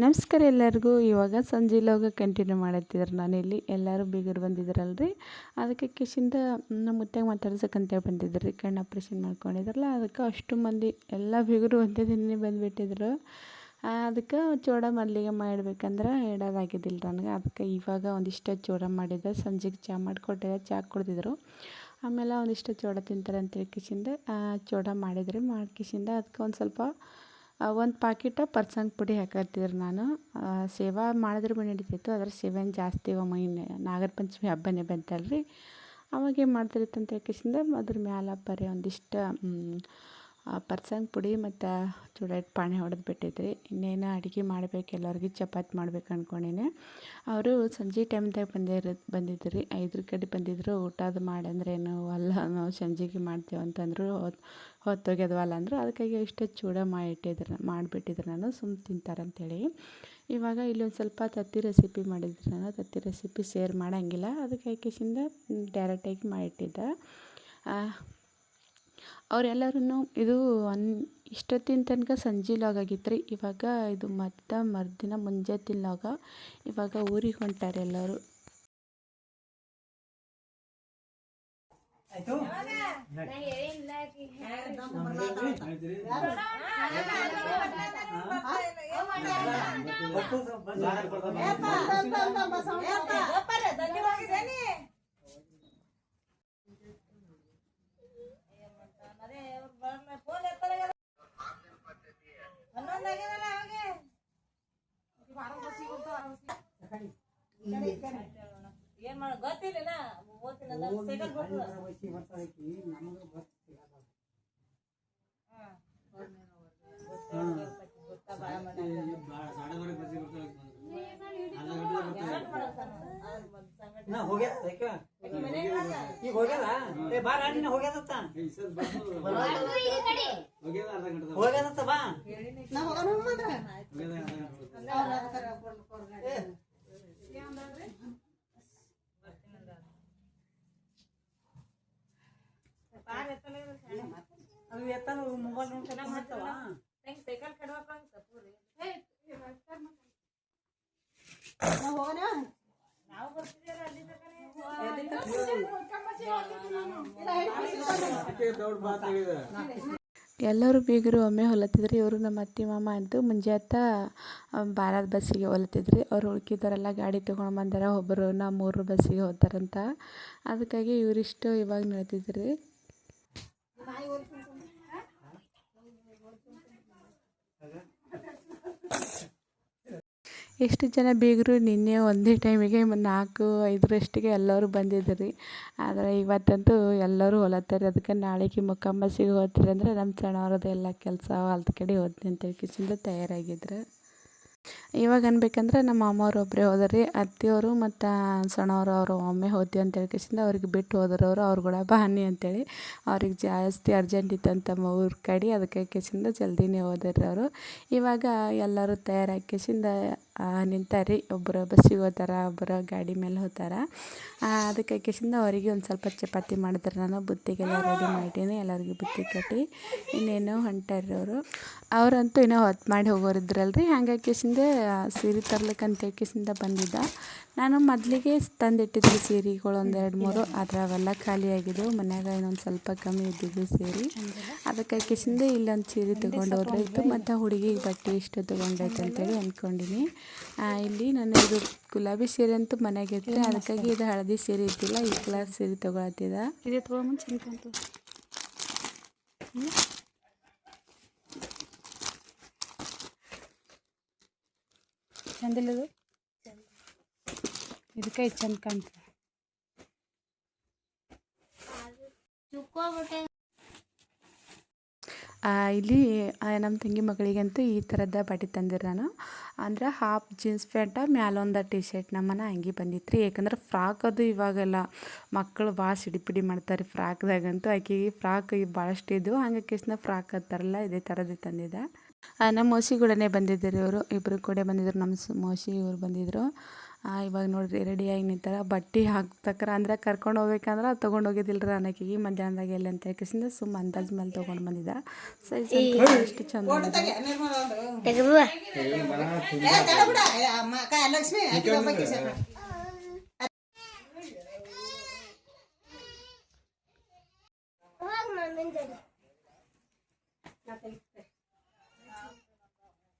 ನಮಸ್ಕಾರ ಎಲ್ಲರಿಗೂ. ಇವಾಗ ಸಂಜೆ ಲೋಗ ಕಂಟಿನ್ಯೂ ಮಾಡತ್ತಿದ್ರು. ನಾನಿಲ್ಲಿ ಎಲ್ಲರೂ ಬೀಗರು ಬಂದಿದ್ರಲ್ರಿ, ಅದಕ್ಕೆ ಕಿಶಿಂದ ನಮ್ಮ ಮುತ್ಯಾಗ ಮಾತಾಡ್ಸಕ್ಕಂತೇಳಿ ಬಂದಿದ್ರಿ. ಕಣ್ಣು ಆಪ್ರೇಷನ್ ಮಾಡ್ಕೊಂಡಿದ್ರಲ್ಲ, ಅದಕ್ಕೆ ಅಷ್ಟು ಮಂದಿ ಎಲ್ಲ ಬೀಗರು ಒಂದೇ ದಿನ ಬಂದುಬಿಟ್ಟಿದ್ರು. ಅದಕ್ಕೆ ಚೂಡ ಮೊದಲಿಗೆ ಮಾಡಿಡ್ಬೇಕಂದ್ರೆ ಇಡೋದಾಗಿದ್ದಿಲ್ಲ ನನಗೆ. ಅದಕ್ಕೆ ಇವಾಗ ಒಂದಿಷ್ಟು ಚೂಡ ಮಾಡಿದ್ದೆ. ಸಂಜೆಗೆ ಚಹಾ ಮಾಡಿಕೊಟ್ಟಿದ್ದೆ, ಚಹಾ ಕುಡ್ದಿದ್ರು. ಆಮೇಲೆ ಒಂದಿಷ್ಟು ಚೂಡ ತಿಂತಾರೆ ಅಂತೇಳಿ ಕಿಶಿಂದ ಚೂಡ ಮಾಡಿದ್ರಿ. ಮಾಡಿ ಕಿಶಿಂದ ಅದಕ್ಕೆ ಒಂದು ಸ್ವಲ್ಪ ಒಂದು ಪಾಕಿಟ ಪರ್ಸಂಗ್ ಪುಡಿ ಹಾಕತ್ತಿದ್ರು ನಾನು. ಸೇವಾ ಮಾಡಿದ್ರೆ ಭೀ ನಡೀತಿತ್ತು, ಅದ್ರ ಸೇವೆನ ಜಾಸ್ತಿ ಒಮ್ಮೆ ನಾಗರ ಪಂಚಮಿ ಹಬ್ಬನೇ ಬಂತಲ್ರಿ, ಅವಾಗೇನು ಮಾಡ್ತಿತ್ತು ಅಂತ ಕಿಶಿಂದ ಅದ್ರ ಮ್ಯಾಲ ಬರೀ ಒಂದಿಷ್ಟು ಪರ್ಸಂಗ್ ಪುಡಿ ಮತ್ತು ಚೂಡ ಇಟ್ಟು ಪಾಣಿ ಹೊಡೆದು ಬಿಟ್ಟಿದ್ರಿ. ಇನ್ನೇನು ಅಡುಗೆ ಮಾಡ್ಬೇಕು, ಎಲ್ಲರಿಗೆ ಚಪಾತಿ ಮಾಡ್ಬೇಕು ಅಂದ್ಕೊಂಡಿನಿ. ಅವರು ಸಂಜೆ ಟೈಮ್ದಾಗ ಬಂದಿದ್ರು ರೀ, 5 ಕಡೆ ಬಂದಿದ್ದರು. ಊಟ ಅದು ಮಾಡಿ ಅಂದ್ರೆ ಏನು ಅಲ್ಲ, ನಾವು ಸಂಜೆಗೆ ಮಾಡ್ತೇವೆ ಅಂತಂದರು. ಹೊತ್ತೋಗ್ಯದವಲ್ಲ ಅಂದರು. ಅದಕ್ಕಾಗಿ ಇಷ್ಟು ಚೂಡ ಮಾಡಿಬಿಟ್ಟಿದ್ರು ನಾನು, ತಿಂತಾರಂಥೇಳಿ. ಇವಾಗ ಇಲ್ಲೊಂದು ಸ್ವಲ್ಪ ತತ್ತಿ ರೆಸಿಪಿ ಮಾಡಿದ್ರು ನಾನು. ತತ್ತಿ ರೆಸಿಪಿ ಶೇರ್ ಮಾಡೋಂಗಿಲ್ಲ, ಅದಕ್ಕೆ ಕಿಶಿಂದ ಡೈರೆಕ್ಟಾಗಿ ಮಾಡಿಟ್ಟಿದ್ದೆ. ಅವರೆಲ್ಲರೂ ಇದು ಇಷ್ಟೊತ್ತಿನ ತನಕ ಸಂಜೆ ಲಾಗ್ ಆಗಿತ್ತು ರೀ. ಇವಾಗ ಇದು ಮತ್ತು ಮರುದಿನ ಮುಂಜಾನೆ ಲಾಗ. ಇವಾಗ ಊರಿಗೆ ಹೊಂಟಾರೆ ಎಲ್ಲರೂ. ಏನ್ ಮಾಡ ಗೊತ್ತಿಲ್ಲ ಈಗ ಹೋಗ್ಯದ ಬಾರ ಹೋಗ್ಯದತ್ತ ಹೋಗ್ಯದತ್ತ ಬಾ ಅದು ಎತ್ತಲ್ಲ ಮೊಬೈಲ್ ನೋಡ್ಕೊಂಡು ಮಾಡ್ತಾವ ಸೈಕಲ್ ಕಡ್ವಾಕ ಪೂರಿ ನಾವು ಬರ್ತಿದ್ದೀರ ಅಲ್ಲಿ ಎಲ್ಲರೂ ಬೀಗರು ಒಮ್ಮೆ ಹೊಲತ್ತಿದ್ರಿ. ಇವರು ನಮ್ಮ ಅತ್ತೆ ಮಾಮ ಅಂತೂ ಮುಂಜಾತ ಬಾರದ ಬಸ್ಸಿಗೆ ಹೊಲತ್ತಿದ್ರಿ. ಅವ್ರು ಉಳ್ಕಿದವರೆಲ್ಲ ಗಾಡಿ ತೊಗೊಂಡು ಬಂದಾರ. ಒಬ್ಬರು 3 ಬಸ್ಸಿಗೆ ಹೋಗ್ತಾರಂತ. ಅದಕ್ಕಾಗಿ ಇವರಿಷ್ಟು ಇವಾಗ ನಡ್ತಿದ್ರಿ. ಎಷ್ಟು ಜನ ಬೀಗರು ನಿನ್ನೆ ಒಂದೇ ಟೈಮಿಗೆ 4-5 ಎಲ್ಲರೂ ಬಂದಿದ್ದರು. ಆದರೆ ಇವತ್ತಂತೂ ಎಲ್ಲರೂ ಹೊಲತ್ತಾರೆ. ಅದಕ್ಕೆ ನಾಳೆಗೆ ಮುಕ್ಕಾಂಬಸ್ಸಿಗೆ ಹೋಗ್ತೀರಿ ಅಂದರೆ ನಮ್ಮ ಸಣ್ಣವ್ರದ್ದು ಎಲ್ಲ ಕೆಲಸ ಹೊಲ್ದ ಕಡೆ ಹೋಗ್ತೀನಿ ಅಂತ ಕಿಶಿಂದ ತಯಾರಾಗಿದ್ರು. ಇವಾಗ ಅನ್ಬೇಕಂದ್ರೆ ನಮ್ಮ ಮಾಮವ್ರು ಒಬ್ಬರೇ ಹೋದ್ರಿ. ಅತ್ತೆಯವರು ಮತ್ತು ಸಣ್ಣವರು ಅವರು ಒಮ್ಮೆ ಹೋಗ್ತೀವಿ ಅಂತೇಳಿ ಕಿಶಿಂದ ಅವ್ರಿಗೆ ಬಿಟ್ಟು ಹೋದ್ರು. ಅವ್ರು ಕೂಡ ಬನ್ನಿ ಅಂತೇಳಿ. ಅವ್ರಿಗೆ ಜಾಸ್ತಿ ಅರ್ಜೆಂಟ್ ಇತ್ತಂತ ಊರ ಕಡೆ, ಅದಕ್ಕೆ ಕಿಶಿಂದ ಜಲ್ದಿನೇ ಹೋದ್ರಿ ಅವರು. ಇವಾಗ ಎಲ್ಲರೂ ತಯಾರಾಗಿ ಕಿಶಿಂದ ನಿಂತಾರ್ರಿ. ಒಬ್ಬರು ಬಸ್ಸಿಗೆ ಹೋಗ್ತಾರೆ, ಒಬ್ಬರು ಗಾಡಿ ಮೇಲೆ ಹೋಗ್ತಾರೆ. ಅದಕ್ಕೆ ಕಿಶಿಂದ ಅವರಿಗೆ ಒಂದು ಸ್ವಲ್ಪ ಚಪಾತಿ ಮಾಡಿದ್ರೆ ನಾನು ಬುತ್ತಿಗೆಲ್ಲ ರೆಡಿ ಮಾಡೀನಿ. ಎಲ್ಲರಿಗೂ ಬುತ್ತಿ ಕಟ್ಟಿ ಇನ್ನೇನೋ ಹೊಂಟಾರ್ರಿ ಅವರು. ಅವರಂತೂ ಇನ್ನೂ ಹೊತ್ತು ಮಾಡಿ ಹೋಗೋರಿದ್ರಲ್ರಿ. ಹಾಗಾಗಿ ಕಿಶಿಂದ ಸೀರೆ ತರ್ಲಿಕ್ಕಂತ ಕಿಶಿಂದ ಬಂದಿದ್ದ. ನಾನು ಮೊದಲಿಗೆ ತಂದಿಟ್ಟಿದ್ವಿ ಸೀರೆಗಳು 1-2-3, ಆದರೆ ಅವೆಲ್ಲ ಖಾಲಿಯಾಗಿದ್ದವು. ಮನ್ಯಾಗ ಇನ್ನೊಂದು ಸ್ವಲ್ಪ ಕಮ್ಮಿ ಇದ್ದಿದ್ದು ಸೀರೆ. ಅದಕ್ಕೆ ಕಿಶಿಂದ ಇಲ್ಲೊಂದು ಸೀರೆ ತೊಗೊಂಡೋದ್ರಾಯ್ತು, ಮತ್ತು ಹುಡುಗಿಗೆ ಬಟ್ಟೆ ಇಷ್ಟು ತೊಗೊಂಡೈತೆ ಅಂತೇಳಿ ಅಂದ್ಕೊಂಡಿನಿ. ಇಲ್ಲಿ ನಾನು ಇದು ಗುಲಾಬಿ ಸೀರೆ ಅಂತೂ ಮನೆಯಾಗ ಇತ್ತು, ಅದಕ್ಕಾಗಿ ಇದು ಹಳದಿ ಸೀರೆ ಇದ್ದಿಲ್ಲ, ಈ ಕಲರ್ ಸೀರೆ ತೊಗೊಳತ್ತಿದ್ದ. ಇದೇ ತೊಗೊಂಬಂದು ಚಿಂತಂತು ಚಂದಿಲ್ಲದು, ಇದಕ್ಕೆ ಚಂದ ಕಾಣ್ತದೆ. ಇಲ್ಲಿ ನಮ್ಮ ತಂಗಿ ಮಗಳಿಗಂತೂ ಈ ಥರದ ಬಟ್ಟೆ ತಂದಿರ ನಾನು. ಅಂದ್ರೆ ಹಾಫ್ ಜೀನ್ಸ್ ಪ್ಯಾಂಟ ಮ್ಯಾಲೊಂದು ಟಿ ಶರ್ಟ್ ನಮ್ಮನೆ ಅಂಗಿ ಬಂದಿತ್ತು ರೀ. ಯಾಕಂದ್ರೆ ಫ್ರಾಕ್ ಅದು ಇವಾಗೆಲ್ಲ ಮಕ್ಕಳು ಭಾಳ ಸಿಡಿಪಿಡಿ ಮಾಡ್ತಾರೆ ಫ್ರಾಕ್ದಾಗಂತೂ. ಆಕೆಗೆ ಫ್ರಾಕ್ ಭಾಳಷ್ಟು ಇದ್ದವು, ಹಂಗೆ ಕಿಸ್ನ ಫ್ರಾಕ್ ಅಂತಾರಲ್ಲ ಇದೇ ಥರದ್ದು ತಂದಿದ್ದೆ. ನಮ್ಮ ಮೋಸಿ ಕೂಡನೇ ಬಂದಿದ್ದರು ಇವರು, ಇಬ್ಬರು ಕೂಡ ಬಂದಿದ್ದರು. ನಮ್ಮ ಮೋಸಿ ಇವರು ಬಂದಿದ್ದರು. ಇವಾಗ ನೋಡಿರಿ ರೆಡಿಯಾಗಿ ನಿಂತಾರ ಬಟ್ಟೆ ಹಾಕ್ತಕ್ರ ಅಂದ್ರೆ ಕರ್ಕೊಂಡು ಹೋಗ್ಬೇಕಂದ್ರೆ ತೊಗೊಂಡು ಹೋಗಿದ್ದಿಲ್ಲ ಅನ್ನೋಕ್ಕಿಗೆ ಮಧ್ಯಾಹ್ನದಾಗ ಎಲ್ಲಿ ಅಂತ ಹೇಳ್ಕೇಸಿಂದ ಸುಮ್ಮ ಅಂದಾಜ್ ಮೇಲೆ ತೊಗೊಂಡು ಬಂದಿದ್ದ ಸೈಜ್ ಎಷ್ಟು ಚಂದ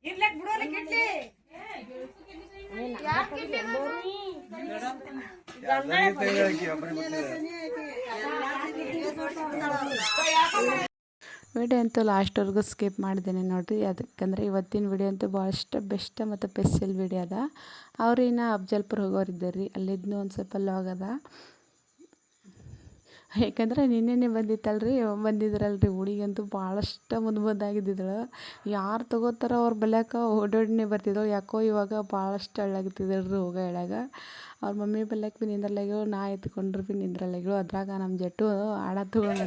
ಇರ್ಲಕ್ ಬಿಡೋಲ್ಲ ಕಿಟ್ಟಿ ವಿಡಿಯೋ ಅಂತೂ ಲಾಸ್ಟ್ವರೆಗೂ ಸ್ಕಿಪ್ ಮಾಡಿದ್ದೇನೆ ನೋಡಿರಿ. ಅದಕ್ಕಂದ್ರೆ ಇವತ್ತಿನ ವಿಡಿಯೋ ಅಂತೂ ಭಾಳಷ್ಟು ಬೆಸ್ಟ್ ಮತ್ತು ಸ್ಪೆಷಲ್ ವಿಡಿಯೋ ಅದ. ಅವ್ರು ಇನ್ನು ಅಫ್ಜಲ್ಪುರ ಹೋಗೋರಿದ್ದಾರೆ ರೀ, ಅಲ್ಲಿದ್ನೂ ಒಂದು ಸ್ವಲ್ಪ ಲಾಗ್ ಅದ. ಯಾಕಂದ್ರೆ ನಿನ್ನೆನೇ ಬಂದಿದ್ರಲ್ರಿ ಹುಡುಗಂತೂ ಭಾಳಷ್ಟು ಮುದ್ದಾಗಿದ್ದಿದ್ದಳು. ಯಾರು ತೊಗೋತಾರ ಅವ್ರ ಬಲ್ಯಾಕ ಓಡೋಡನೆ ಬರ್ತಿದ್ದಳು. ಯಾಕೋ ಇವಾಗ ಭಾಳಷ್ಟು ಅಳ್ಳಾಗತ್ತಿದ್ದಳು ಹೋಗೋ ಎಳ್ಯಾಗ. ಅವ್ರ ಮಮ್ಮಿ ಬಲ್ಯಾಕ ಭೀ ನಿಂದ್ರಲ್ಲಾಗ್ಯಳು, ನಾ ಎತ್ಕೊಂಡ್ರು ಭೀ ನಿಂದ್ರಲ್ಲಾಗ್ಯಳು. ಅದ್ರಾಗ ನಮ್ಮ ಜಟ್ಟು ಆಡ ತೊಗೊಂಡು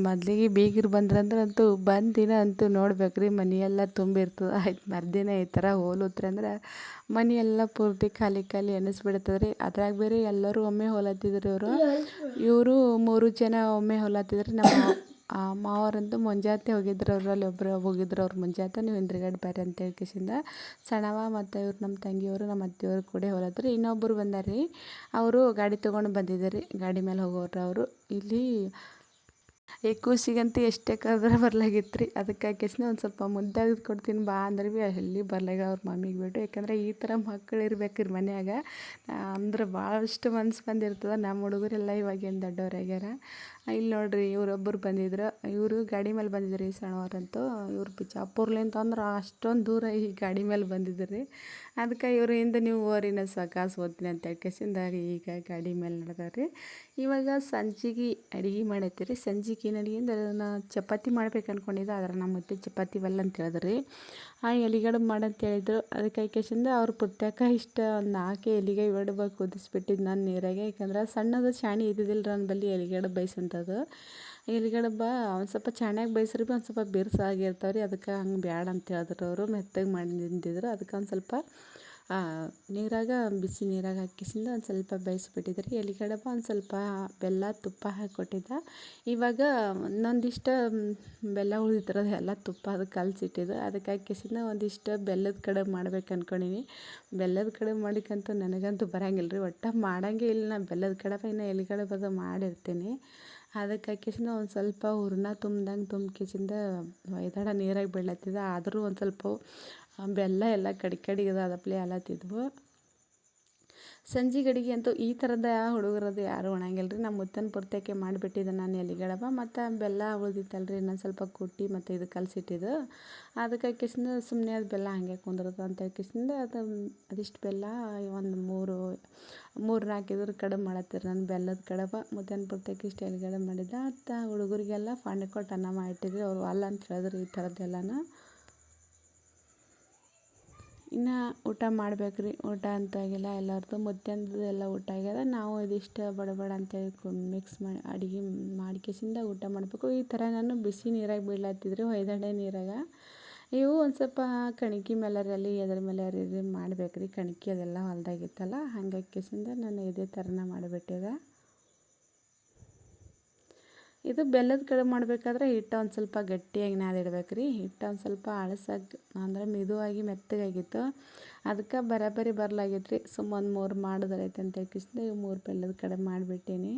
ಮೊದಲಿಗೆ ಬೀಗರು ಬಂದ್ರಂದ್ರೆ ಅಂತೂ ದಿನ ಅಂತೂ ನೋಡ್ಬೇಕ್ರಿ, ಮನೆಯೆಲ್ಲ ತುಂಬಿರ್ತದೆ. ಆಯ್ತು ಮರುದಿನ ಈ ಥರ ಹೋಲುತ್ರಿ ಅಂದ್ರೆ ಮನೆಯೆಲ್ಲ ಪೂರ್ತಿ ಖಾಲಿ ಖಾಲಿ ಅನ್ನಿಸ್ಬಿಡ್ತದೆ ರೀ. ಅದ್ರಾಗ ಬೇರೆ ಎಲ್ಲರೂ ಒಮ್ಮೆ ಹೊಲತ್ತಿದ್ರು. ಇವರು 3 ಜನ ಒಮ್ಮೆ ಹೊಲತ್ತಿದ್ರು. ನಮ್ಮ ಮಾವರಂತೂ ಮುಂಜಾನೆ ಹೋಗಿದ್ರು. ಅವರಲ್ಲಿ ಒಬ್ಬರು ಹೋಗಿದ್ರು. ಅವ್ರು ಮುಂಜಾನೆ ನೀವು ಹಿಂದ್ರಗಡೆ ಬರ್ರಿ ಅಂತ ಹೇಳ್ಕೇಸಿಂದ ಸಣ್ಣವ ಮತ್ತು ಇವ್ರು ನಮ್ಮ ತಂಗಿಯವರು ನಮ್ಮ ಅತ್ತೆಯವರು ಕೂಡ ಹೊಲತ್ರು. ಇನ್ನೊಬ್ಬರು ಬಂದಾರ್ರಿ, ಅವರು ಗಾಡಿ ತೊಗೊಂಡು ಬಂದಿದ್ದಾರೆ. ಗಾಡಿ ಮೇಲೆ ಹೋಗೋರು ಅವರು. ಇಲ್ಲಿ ಈ ಕೂಸಿಗಂತೂ ಎಷ್ಟೇ ಕರೆದ್ರೆ ಬರ್ಲಾಗಿತ್ತು ರೀ. ಅದಕ್ಕೆ ಒಂದು ಸ್ವಲ್ಪ ಮುದ್ದಾಗಿ ಕೊಡ್ತೀನಿ ಬಾ ಅಂದ್ರೆ ಭೀ ಎಲ್ಲಿ ಬರ್ಲಾಗ ಅವ್ರ ಮಮ್ಮಿಗೆ ಬಿಟ್ಟು. ಯಾಕಂದ್ರೆ ಈ ಥರ ಮಕ್ಕಳು ಇರ್ಬೇಕ್ರಿ ಮನ್ಯಾಗ, ಅಂದ್ರೆ ಭಾಳಷ್ಟು ಮನ್ಸು ಬಂದಿರ್ತದೆ. ನಮ್ಮ ಹುಡುಗರೆಲ್ಲ ಇವಾಗೇನು ದೊಡ್ಡವ್ರಾಗ್ಯಾರ. ಇಲ್ಲಿ ನೋಡಿರಿ ಇವರೊಬ್ಬರು ಬಂದಿದ್ರು. ಇವರು ಗಾಡಿ ಮೇಲೆ ಬಂದಿದ್ರು ರೀ ಸಣ್ಣವ್ರಂತೂ. ಇವ್ರು ಬಿಜಾಪುರ್ಲಿಂತ ಅಂದ್ರೆ ಅಷ್ಟೊಂದು ದೂರ ಈ ಗಾಡಿ ಮೇಲೆ ಬಂದಿದ್ರು ರೀ. ಅದಕ್ಕೆ ಇವರು ಹಿಂದೆ ನೀವು ಓರಿನ ಸಾಕಾಸು ಓದ್ತೀನಿ ಅಂತ ಹೇಳ್ಕೇಸಿಂದ ಈಗ ಗಾಡಿ ಮೇಲೆ ನಡೆದಾರೆ. ಇವಾಗ ಸಂಜಿಗೆ ಅಡುಗೆ ಮಾಡೈತಿ ರೀ. ಸಂಜಿಗೆ ಏನು ಅಡುಗೆ ಅಂದ್ರೆ ನಾ ಚಪಾತಿ ಮಾಡ್ಬೇಕು ಅಂದ್ಕೊಂಡಿದ್ದೆ. ಆದ್ರೆ ನಮ್ಮ ಮತ್ತೆ ಚಪಾತಿ ಒಲ್ಲ ಅಂತ ಹೇಳಿದ್ರು ರೀ. ಎಲಿಗಡೆ ಮಾಡಂತ ಹೇಳಿದ್ರು. ಅದಕ್ಕೆ ಹಾಕೇಸಿಂದ ಅವ್ರು ಪುಟ್ಯಾಕ ಇಷ್ಟ ಒಂದು 4 ಎಲಿಗೆ ಇಡಬೇಕು ಕುದಿಸ್ಬಿಟ್ಟಿದ್ದು ನಾನು ನೀರಾಗೆ. ಯಾಕಂದ್ರೆ ಸಣ್ಣದು ಚಾಣಿ ಇದ್ದಿದ್ದಿಲ್ಲ ನನ್ನ ಬಲ್ಲಿ ಎಲಿಗಡೆ ಬೇಯಿಸಂಥದ್ದು. ಎಲಿಗಡೆ ಒಂದು ಸ್ವಲ್ಪ ಚಾಣ್ಯಾಗ ಬೇಯಿಸ್ರಿ ಭೀ ಒಂದು ಸ್ವಲ್ಪ ಬಿರ್ಸಾಗಿರ್ತಾವೆ ರೀ. ಅದಕ್ಕೆ ಹಂಗೆ ಬ್ಯಾಡ ಅಂತ ಹೇಳಿದ್ರು ಅವರು. ಮೆತ್ತಗೆ ಮಾಡಿ ನಿಂತಿದ್ರು. ಅದಕ್ಕೆ ಒಂದು ಸ್ವಲ್ಪ ನೀರಾಗ ಬಿಸಿ ನೀರಾಗ ಹಾಕಿಸಿಂದ ಒಂದು ಸ್ವಲ್ಪ ಬೇಯಿಸ್ಬಿಟ್ಟಿದ್ರಿ. ಎಲಿಗಡೆ ಒಂದು ಸ್ವಲ್ಪ ಬೆಲ್ಲ ತುಪ್ಪ ಹಾಕಿ ಕೊಟ್ಟಿದ್ದೆ. ಇವಾಗ ಇನ್ನೊಂದಿಷ್ಟು ಬೆಲ್ಲ ಉಳಿದಿರೋದು ಎಲ್ಲ ತುಪ್ಪ ಅದಕ್ಕೆ ಕಲಸಿಟ್ಟಿದ್ದು. ಅದಕ್ಕೆ ಹಾಕಿಸಿಂದ ಒಂದಿಷ್ಟು ಬೆಲ್ಲದ ಕಡುಬು ಮಾಡ್ಬೇಕು ಅಂದ್ಕೊಂಡೀನಿ. ಬೆಲ್ಲದ ಕಡುಬು ಮಾಡಿಕಂತೂ ನನಗಂತೂ ಬರೋಂಗಿಲ್ಲ ರೀ, ಒಟ್ಟು ಮಾಡೋಂಗೇ ಇಲ್ಲ. ನಾನು ಬೆಲ್ಲದ ಕಡುಬು ಇನ್ನು ಎಲಿಗಡೆ ಅದು ಮಾಡಿರ್ತೀನಿ. ಅದಕ್ಕೆ ಹಾಕಿಸಿಂದ ಒಂದು ಸ್ವಲ್ಪ ಹೂರಣ ತುಂಬಿಕಿಸಿಂದ ಒಯ್ದಾಡ ನೀರಾಗಿ ಬೀಳತ್ತಿದ್ದ. ಆದರೂ ಒಂದು ಸ್ವಲ್ಪ ಬೆಲ್ಲ ಎಲ್ಲ ಕಡಿಗೆ ಅದಪ್ಲೆ ಅಲತ್ತಿದ್ವು. ಸಂಜೆ ಅಡುಗೆ ಅಂತೂ ಈ ಥರದ ಹುಡುಗರದು ಯಾರೂ ಉಣಂಗಿಲ್ಲ ರೀ. ನಮ್ಮ ಮುತ್ತನ ಪುರ್ತಕ್ಕೆ ಮಾಡಿಬಿಟ್ಟಿದ್ದೆ ನಾನು ಎಲಿಗಡಬ. ಮತ್ತು ಬೆಲ್ಲ ಉಳಿದಿತ್ತಲ್ರಿ ಇನ್ನೊಂದು ಸ್ವಲ್ಪ ಕುಟ್ಟಿ ಮತ್ತು ಇದು ಕಲಸಿಟ್ಟಿದ್ದು. ಅದಕ್ಕೆ ಹಾಕಿಸಿಂದ ಸುಮ್ಮನೆ ಅದು ಬೆಲ್ಲ ಹಾಗೆ ಕುಂದಿರ್ತದೆ ಅಂತ ಹಾಕಿಸಿಂದ ಅದಿಷ್ಟು ಬೆಲ್ಲ ಒಂದು 3-4 ಇದ್ರ ಕಡುಬು ಮಾಡತ್ತೀರಿ ನಾನು ಬೆಲ್ಲದ ಕಡುಬು. ಮುತ್ತನ ಪುರ್ತಕ್ಕೆ ಇಷ್ಟು ಎಲಿಗಡೆ ಮಾಡಿದ್ದೆ. ಮತ್ತು ಹುಡುಗರಿಗೆಲ್ಲ ಫಾಂಡೆ ಕೊಟ್ಟು ಅನ್ನ ಮಾಡಿಟ್ಟಿದ್ರಿ. ಅವರು ಅಲ್ಲ ಅಂತ ಹೇಳಿದ್ರು ಈ ಥರದ್ದೆಲ್ಲನೂ. ಇನ್ನು ಊಟ ಮಾಡ್ಬೇಕು ರೀ. ಊಟ ಅಂತಾಗಿಲ್ಲ ಎಲ್ಲರದ್ದು ಮುದ್ದೆಂದು ಎಲ್ಲ ಊಟ ಆಗ್ಯದ. ನಾವು ಇದಿಷ್ಟು ಬಡ ಅಂತೇಳಿ ಮಿಕ್ಸ್ ಮಾಡಿ ಅಡುಗೆ ಮಾಡ್ಕೇಸಿಂದ ಊಟ ಮಾಡಬೇಕು. ಈ ಥರ ನಾನು ಬಿಸಿ ನೀರಾಗ ಬೀಳತ್ತಿದ್ರಿ, ಹೊಯ್ದಾಡೆ ನೀರಾಗ. ಇವು ಒಂದು ಸ್ವಲ್ಪ ಕಣ್ಕಿ ಮೇಲರಲ್ಲಿ ಎದ್ರ ಮೇಲೆ ಮಾಡ್ಬೇಕು ರೀ. ಕಣ್ಕಿ ಅದೆಲ್ಲ ಹೊಲ್ದಾಗಿತ್ತಲ್ಲ, ಹಂಗಾಗಿ ಕೇಸಿಂದ ನಾನು ಇದೇ ಥರನ ಮಾಡಿಬಿಟ್ಟಿದೆ. ಇದು ಬೆಲ್ಲದ ಕಡುಬು ಮಾಡಬೇಕಾದ್ರೆ ಹಿಟ್ಟು ಒಂದು ಸ್ವಲ್ಪ ಗಟ್ಟಿಯಾಗಿ ನಾದಿಡ್ಬೇಕು ರೀ. ಹಿಟ್ಟು ಒಂದು ಸ್ವಲ್ಪ ಅಳಸಾಗಿ ಅಂದ್ರೆ ಮೆದುವಾಗಿ ಮೆತ್ತಗಾಗಿತ್ತು. ಅದಕ್ಕೆ ಬರಾಬರಿ ಬರ್ಲಾಗಿತ್ತು ರೀ. ಒಂದು 3 ಮಾಡೋದೈತೆ ಅಂತ ಹೇಳ್ಕಿಸಿಂದ 3 ಬೆಲ್ಲದ ಕಡುಬು ಮಾಡಿಬಿಟ್ಟೀನಿ.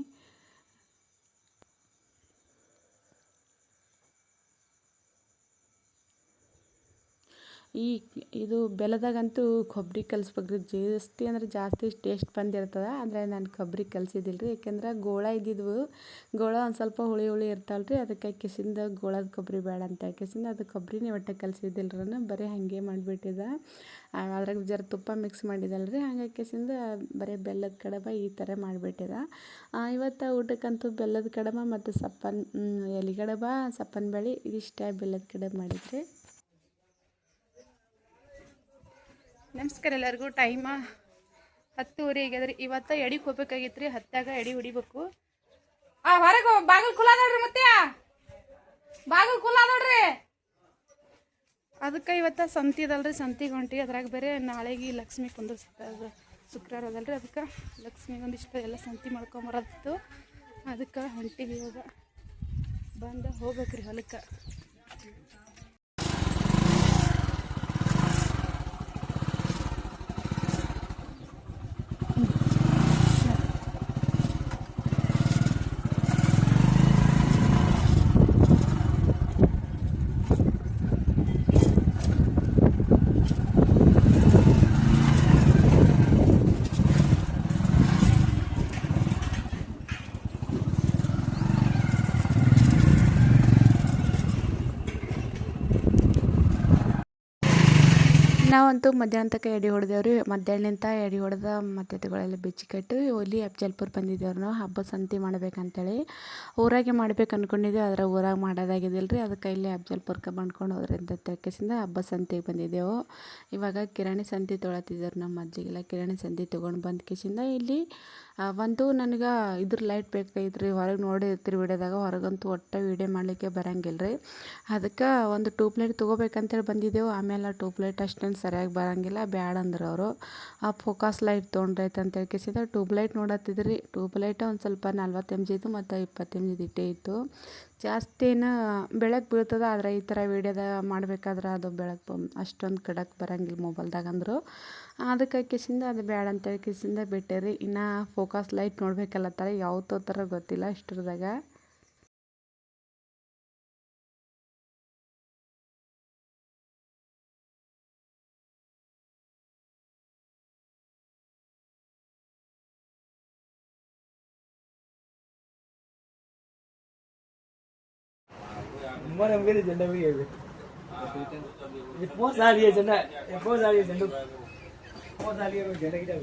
ಇದು ಬೆಲ್ಲದಾಗಂತೂ ಕೊಬ್ಬರಿ ಕಲಿಸ್ಬೇಕ್ರಿ, ಜಾಸ್ತಿ ಅಂದ್ರೆ ಜಾಸ್ತಿ ಟೇಸ್ಟ್ ಬಂದಿರ್ತದೆ. ಆದರೆ ನಾನು ಕೊಬ್ಬರಿ ಕಲಿಸಿದ್ದಿಲ್ಲ ರೀ, ಯಾಕೆಂದ್ರೆ ಗೋಳ ಇದ್ದಿದ್ವು. ಗೋಳ ಒಂದು ಸ್ವಲ್ಪ ಹುಳಿ ಹುಳಿ ಇರ್ತಾವಲ್ಲ ರೀ, ಅದಕ್ಕೆ ಕಿಸಿಂದ ಗೋಳದ ಕೊಬ್ಬರಿ ಬೇಡ ಅಂತ ಕಿಸಿಂದ ಅದು ಕೊಬ್ಬರಿನೇ ಒಟ್ಟು ಕಲಿಸಿದ್ದಿಲ್ಲ ರೀ, ನಾನು ಬರೀ ಹಾಗೆ ಮಾಡಿಬಿಟ್ಟಿದ್ದೆ. ಅದ್ರಾಗ ಜರ ತುಪ್ಪ ಮಿಕ್ಸ್ ಮಾಡಿದಲ್ಲ ರೀ, ಹಾಗಾಗಿ ಕಿಸಿಂದ ಬರೀ ಬೆಲ್ಲದ ಕಡಬ ಈ ಥರ ಮಾಡಿಬಿಟ್ಟಿದ್ದೆ. ಇವತ್ತು ಊಟಕ್ಕಂತೂ ಬೆಲ್ಲದ ಕಡಬ ಮತ್ತು ಎಲೆ ಕಡಬ, ಸಪ್ಪನ ಬೇಳೆ ಇದಿಷ್ಟ ಬೆಲ್ಲದ ಕಡಬ ಮಾಡಿದ್ರಿ. ನಮಸ್ಕಾರ ಎಲ್ಲರಿಗೂ. ಟೈಮ 10:30 ಆಗ್ಯದ್ರಿ. ಇವತ್ತು ಎಡಿಗೆ ಹೋಗ್ಬೇಕಾಗಿತ್ತು ರೀ, 10 ಎಡಿ ಹೊಡಿಬೇಕು. ಹೊರಗೆ ಬಾಗಿಲು ಕುಲ್ಲ ನೋಡ್ರಿ, ಮತ್ತೆ ಬಾಗಿಲು ಕುಲ್ಲ ನೋಡ್ರಿ. ಅದಕ್ಕೆ ಇವತ್ತು ಸಂತಿ ಅದಲ್ರಿ, ಸಂತಿಗೆ ಹೊಂಟಿ. ಅದ್ರಾಗ ಬೇರೆ ನಾಳೆಗೆ ಲಕ್ಷ್ಮಿ ಕುಂದಿರ್ಸ್ತಾರೆ, ಶುಕ್ರವಾರ ಅದಲ್ರಿ, ಅದಕ್ಕೆ ಲಕ್ಷ್ಮಿಗೆ ಒಂದಿಷ್ಟು ಎಲ್ಲ ಸಂತಿ ಮಾಡ್ಕೊಂಬರತ್ತು. ಅದಕ್ಕೆ ಹೊಂಟಿವಿ. ಇವಾಗ ಬಂದು ಹೋಗ್ಬೇಕ್ರಿ ಹೊಲಕ್ಕೆ. ನಾವಂತೂ ಮಧ್ಯಾಹ್ನ ತನಕ ಎಡೆ ಹೊಡೆದೇವ್ರಿ. ಮಧ್ಯಾಹ್ನಲಿಂತ ಎಡೆ ಹೊಡೆದ ಮತ್ತೆ ತಗೊಳ್ಳೆಲ್ಲ ಬೆಚ್ಚಿ ಕಟ್ಟು ಇಲ್ಲಿ ಅಫ್ಜಲ್ಪುರ ಬಂದಿದ್ದೇವ್ರಿ. ನಾವು ಹಬ್ಬ ಸಂತಿ ಮಾಡ್ಬೇಕಂತೇಳಿ ಊರಾಗೆ ಮಾಡ್ಬೇಕು ಅಂದ್ಕೊಂಡಿದ್ದೇವೆ, ಆದರೆ ಊರಾಗ ಮಾಡೋದಾಗಿದ್ದಿಲ್ಲ ರೀ. ಅದಕ್ಕೆ ಇಲ್ಲಿ ಅಫ್ಜಲ್ಪುರಕ್ಕೆ ಬಂದ್ಕೊಂಡು ಹೋದ್ರಿಂದ ತೆಕ್ಕಿಸಿಂದ ಹಬ್ಬ ಸಂತಿಗೆ ಬಂದಿದ್ದೆವು. ಇವಾಗ ಕಿರಾಣಿ ಸಂತಿ ತೊಗೊಳತ್ತಿದ್ದಾರೆ ನಮ್ಮ ಅಜ್ಜಿಗೆಲ್ಲ. ಕಿರಾಣಿ ಸಂತಿ ತೊಗೊಂಡು ಬಂದ ಕಿಸಿಂದ ಇಲ್ಲಿ ಒಂದು ನನಗೆ ಇದ್ರ ಲೈಟ್ ಬೇಕಾಗಿತ್ತು ರೀ. ಹೊರಗೆ ನೋಡಿರ್ತೀರಿ ವಿಡಿಯೋದಾಗ, ಹೊರಗಂತೂ ಒಟ್ಟು ವೀಡಿಯೋ ಮಾಡಲಿಕ್ಕೆ ಬರೋಂಗಿಲ್ಲ ರೀ. ಅದಕ್ಕೆ ಒಂದು ಟ್ಯೂಬ್ಲೈಟ್ ತೊಗೋಬೇಕಂತೇಳಿ ಬಂದಿದ್ದೆವು. ಆಮೇಲೆ ಟ್ಯೂಬ್ಲೈಟ್ ಅಷ್ಟೊಂದು ಸರಿಯಾಗಿ ಬರೋಂಗಿಲ್ಲ, ಬ್ಯಾಡ ಅಂದ್ರೆ ಅವರು. ಆ ಫೋಕಸ್ ಲೈಟ್ ತೊಗೊಂಡ್ರೈತೆ ಅಂತ ಹೇಳ್ಕಿಸಿದ ಟ್ಯೂಬ್ಲೈಟ್ ನೋಡತ್ತಿದ್ರಿ. ಟ್ಯೂಬ್ಲೈಟ್ ಒಂದು ಸ್ವಲ್ಪ 40 mg ಇತ್ತು ಮತ್ತು 20 mg ಇಟ್ಟೇ ಇತ್ತು. ಜಾಸ್ತಿನ ಬೆಳಕು ಬೀಳ್ತದೆ, ಆದರೆ ಈ ಥರ ವೀಡಿಯೋದಾಗ ಮಾಡಬೇಕಾದ್ರೆ ಅದು ಬೆಳಕು ಅಷ್ಟೊಂದು ಕಡಕ್ಕೆ ಬರೋಂಗಿಲ್ಲ ಮೊಬೈಲ್ದಾಗ ಅಂದರು. ಅದಕ್ಕೆ ಕಿಸಿಂದ ಅದು ಬೇಡ ಅಂತೇಳಿ ಕಿಸಿಂದ ಬಿಟ್ಟೆ ರೀ. ಇನ್ನು ಫೋಕಸ್ ಲೈಟ್ ನೋಡ್ಬೇಕಲ್ಲತ್ತಾರೆ, ಯಾವ ಥರ ಗೊತ್ತಿಲ್ಲ ಇಷ್ಟರದಾಗ. Mana mungkin janda begini. Mau sali ya janda, mau sali ya janda, mau sali ya janda kita.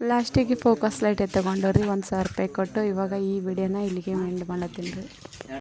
ಲಾಸ್ಟಿಗೆ ಫೋಕಸ್ ಲೈಟ್ ಎತ್ತಗೊಂಡವ್ರಿ. 1000 ರೂಪಾಯಿ ಕೊಟ್ಟು. ಇವಾಗ ಈ ವಿಡಿಯೋನ ಇಲ್ಲಿಗೆ ಎಂಡ್ ಮಾಡತ್ತೀನಿ ರೀ.